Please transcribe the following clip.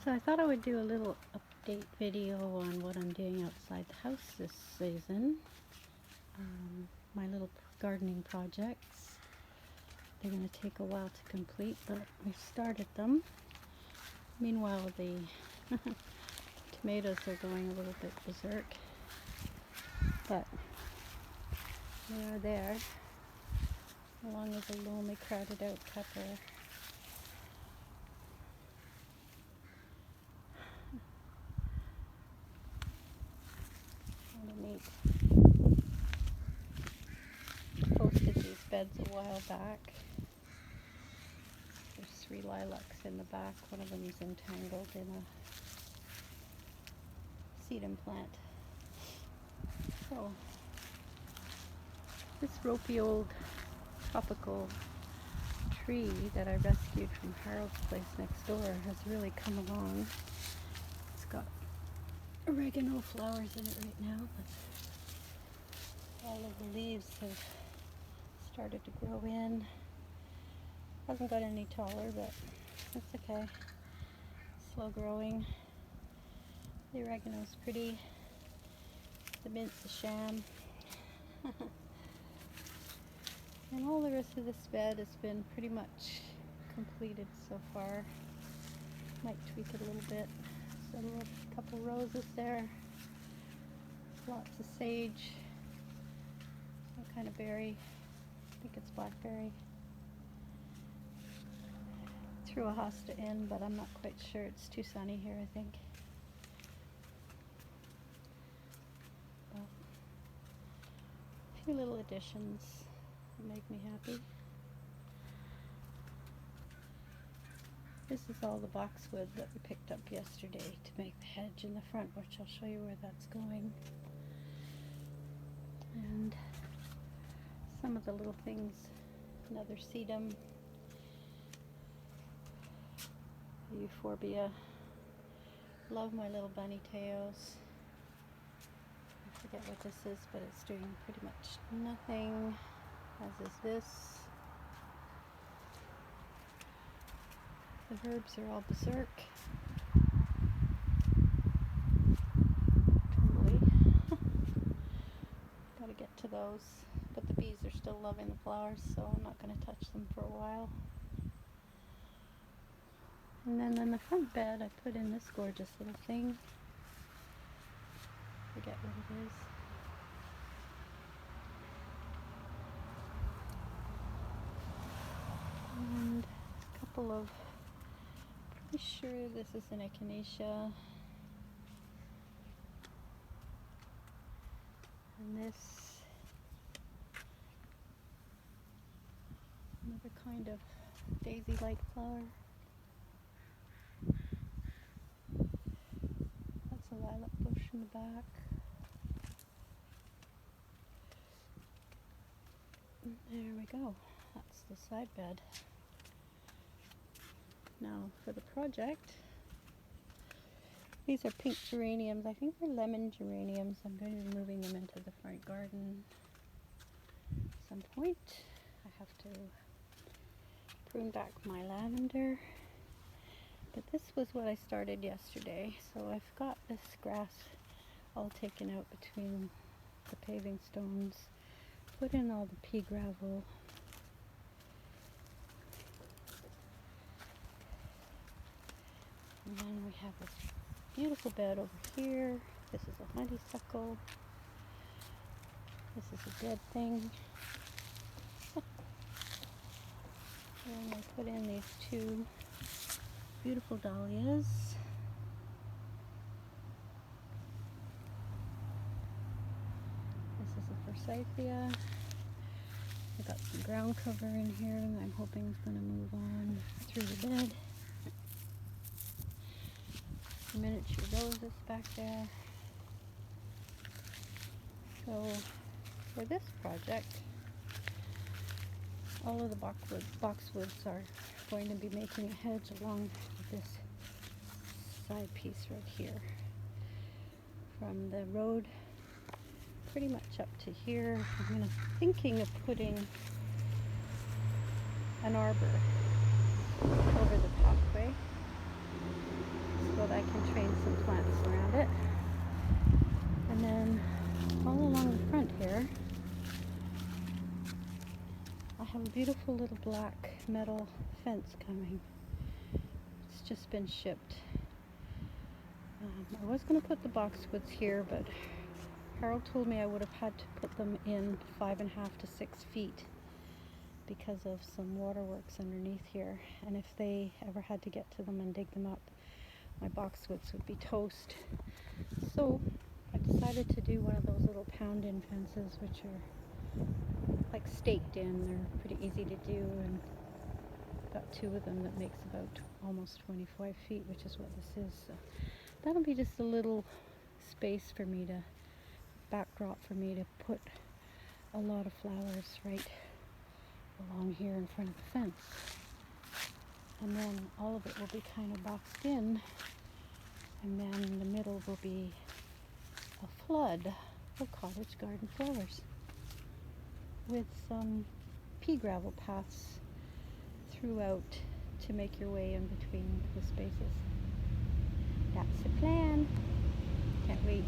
So I thought I would do a little update video on what I'm doing outside the house this season. My little gardening projects. They're going to take a while to complete, but we've started them. Meanwhile, the tomatoes are going a little bit berserk, but they are there, along with a lonely, crowded out pepper. Kind of neat. I posted these beds a while back. There's 3 lilacs in the back. One of them is entangled in a sedum plant. So this ropey old tropical tree that I rescued from Harold's place next door has really come along. It's got oregano flowers in it right now, but all of the leaves have started to grow in. Hasn't got any taller, but that's okay. Slow growing. The oregano's pretty. The mint's a sham. And all the rest of this bed has been pretty much completed so far. Might tweak it a little bit. So a couple roses there. Lots of sage. Some kind of berry. I think it's blackberry. Threw a hosta in, but I'm not quite sure. It's too sunny here, I think. But a few little additions that make me happy. This is all the boxwood that we picked up yesterday to make the hedge in the front, which I'll show you where that's going. And some of the little things, another sedum, euphorbia. Love my little bunny tails. I forget what this is, but it's doing pretty much nothing, as is this. The herbs are all berserk. Totally. Gotta get to those. But the bees are still loving the flowers, so I'm not going to touch them for a while. And then in the front bed, I put in this gorgeous little thing. Forget what it is. And a couple of, pretty sure this is an echinacea. And this, another kind of daisy-like flower. That's a lilac bush in the back. And there we go. That's the side bed. Now for the project, these are pink geraniums. I think they're lemon geraniums. I'm going to be moving them into the front garden at some point. I have to prune back my lavender. But this was what I started yesterday. So I've got this grass all taken out between the paving stones. Put in all the pea gravel. And then we have this beautiful bed over here. This is a honeysuckle. This is a dead thing. And I put in these 2 beautiful dahlias. This is a forsythia. I got some ground cover in here and I'm hoping it's going to move on through the bed. Miniature roses back there. So for this project, all of the boxwoods are going to be making a hedge along this side piece right here. From the road pretty much up to here. I'm thinking of putting an arbor over the pathway. So have a beautiful little black metal fence coming. It's just been shipped. I was going to put the boxwoods here, but Harold told me I would have had to put them in 5.5 to 6 feet because of some waterworks underneath here, and if they ever had to get to them and dig them up, my boxwoods would be toast. So I decided to do one of those little pound-in fences, which are like staked in. They're pretty easy to do, and got 2 of them that makes about almost 25 feet, which is what this is. So that'll be just a little space for me to, backdrop for me to put a lot of flowers right along here in front of the fence. And then all of it will be kind of boxed in, and then in the middle will be a flood of cottage garden flowers with some pea gravel paths throughout to make your way in between the spaces. That's the plan. Can't wait.